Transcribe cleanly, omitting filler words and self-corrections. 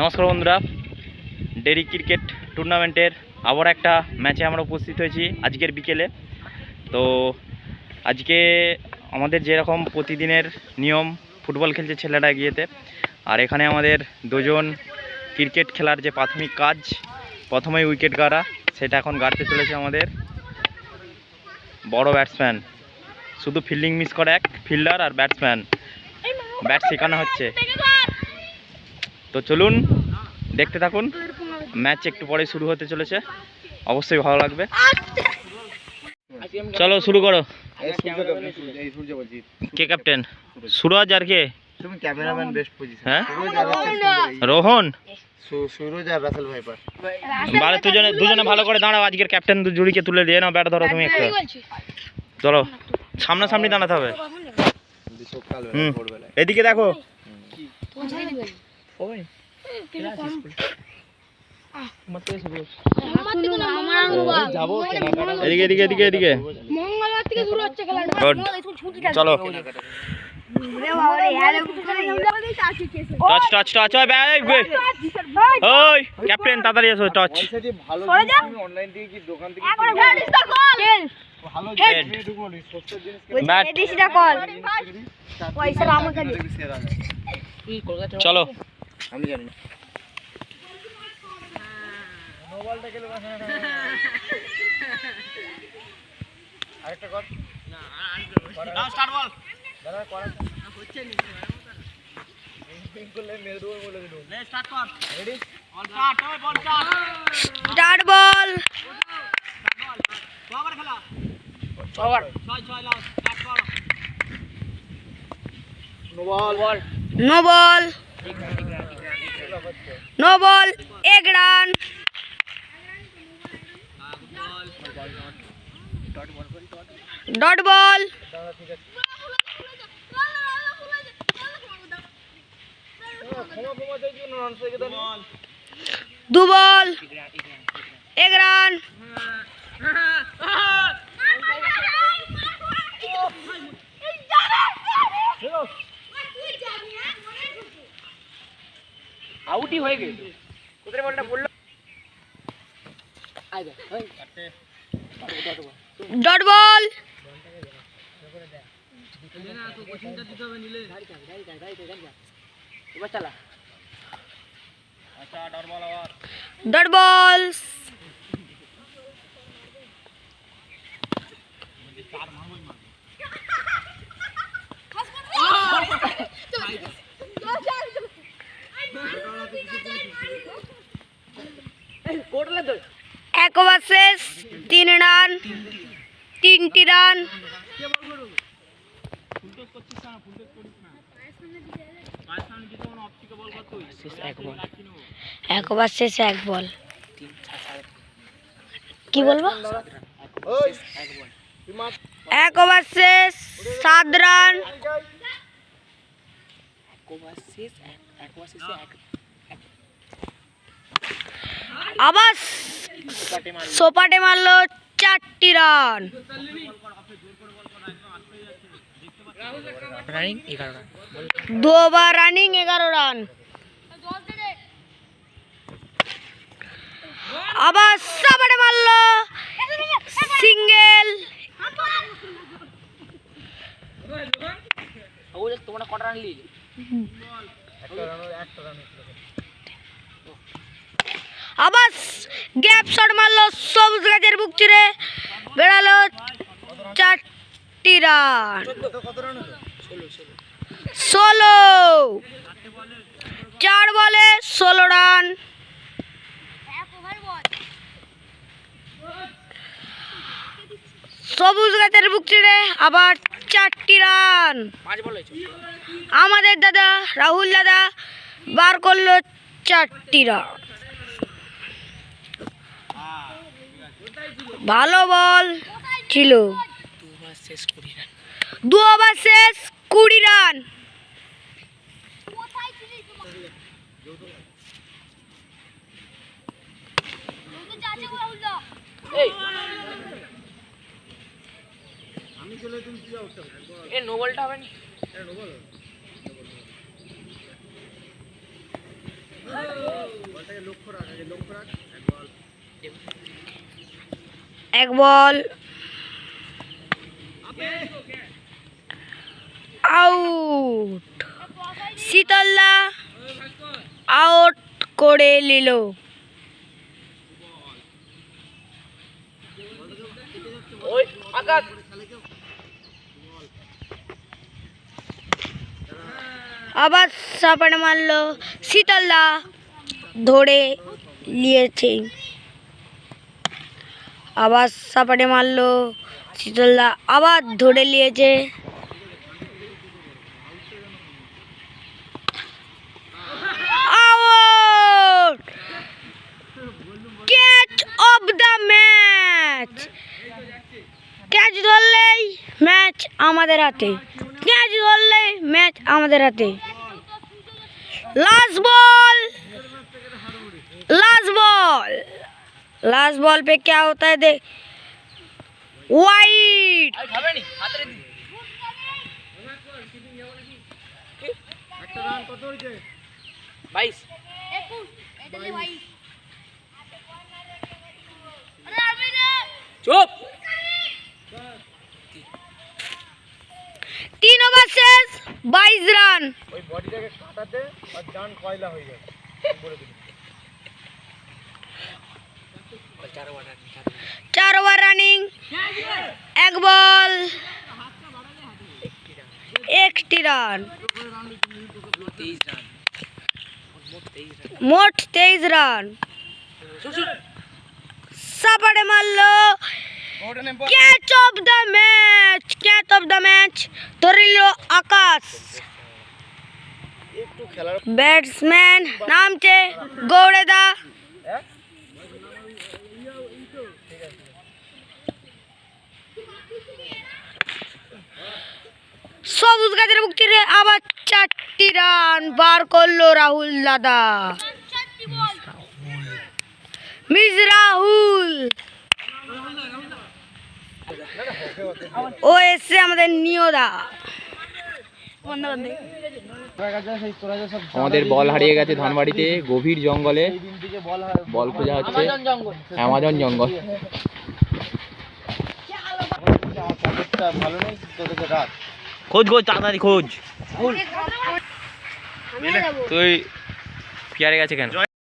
নমস্কার বন্ধুরা, dairy cricket টুর্নামেন্টের আবার একটা ম্যাচে আমরা উপস্থিত হয়েছি আজকের বিকেলে। তো আজকে আমাদের যেরকম প্রতিদিনের নিয়ম, ফুটবল খেলছে ছেলেরা গিয়েতে, আর এখানে আমাদের দুজন ক্রিকেট খেলার যে প্রাথমিক কাজ, প্রথমেই উইকেট গাড়া, সেটা এখন গাড়তে চলেছে আমাদের বড় ব্যাটসম্যান। শুধু ফিল্ডিং মিস করে এক ফিল্ডার আর ব্যাটসম্যান, ব্যাট শেখানো হচ্ছে। তো চলুন দেখতে থাকুন, ম্যাচ একটু পরে শুরু হতে চলেছে, অবশ্যই ভালো লাগবে। চলো শুরু করো। কে ক্যাপ্টেন? সুরজ আর কে? হ্যাঁ, রোহন। দুজনে ভালো করে দাঁড়াও, আজকের ক্যাপ্টেন জুড়িকে তুলে দিয়ে নাও। ব্যাট ধরো তুমি একটা, চলো সামনাসামনি দাঁড়াতে হবে। এদিকে দেখো, এদিকে এদিকে এদিকে এদিকে, চলো। টচ টচ টচ, ওই ক্যাপ্টেন তাড়াতাড়ি এসো। টচ, চলো। আমি জানি না। আরেকটা কর না, না স্টার্ট বল দাদা করা হচ্ছে নি, এই করলে মেরে দেব বলে দিল। লে স্টার্ট কর, রেডি অল স্টার্ট, ওই ball start, start ball over খেলা, ওভার 6 লাস্ট স্টার্ট কর। No ball, no ball, no ball, 1 run. Dot ball, দু বল, 1 রান। আউটই হয়ে গেছে। কোথায় বলটা পড়লো? ডট বল, ডট বল, এক ওভার শেষ, 3 রান, 3টি রান। এক ওভার শেষ, 1 বল। কি বলবো? 1 ওভার শেষ, 7 রান। আবার সোপাটে মারলো 4টি রান। 2 over running, 11 run. আবার সাবাড়ে মারলো সিঙ্গেল। তোমরা কত রান নিলে? আবার গ্যাপ শট মারলো, সবুজ গাছের বুক চিরে বেড়ালো 4টি রান। 16, 4 বলে 16 রান। সবুজ গাছের বুক চিরে আবার 4টি রান। আমাদের দাদা রাহুল দাদা বার করলো 4টি রান। ভালো বল ছিল। 2 ওভার শেষ, 20 রান। নো বলটা হবে না। এক বল, আউট। শীতলদা আউট করে নিল। আবার সাপাড়ে মারলো, শীতলদা ধরে নিয়েছে। আবার সাপাড়ে মারলো, শীতলদা আবার ধরে নিয়েছে। Out! Catch of the match. ক্যাচ ধরলেই ম্যাচ আমাদের হাতে, ক্যাচ ধরলেই ম্যাচ আমাদের হাতে। Last ball, last ball, last ball पे क्या होता है देख, वाइड। चुप। 3 ओवर शेष, 22 रन। 4 ओवर रनिंग, 1 बॉल, 1 रन, मोट 23 रन। सापड़े मारलो, catch of the match, catch of the match धरिलो आकाश। बैट्समैन नाम छे गौड़ेदा। সবুজ গাছের বুক চিরে আবার 4টি রান বার করলো রাহুল দাদা। মিস রাহুল ও এসে আমাদের নিয়োদা। আমাদের বল হারিয়ে গেছে ধানবাড়িতে গভীর জঙ্গলে, বল খোঁজা হচ্ছে অ্যামাজন জঙ্গল। খোঁজ খোঁজ তাড়াতাড়ি খোঁজ। তুই ফিয়ারে গেছে কেন?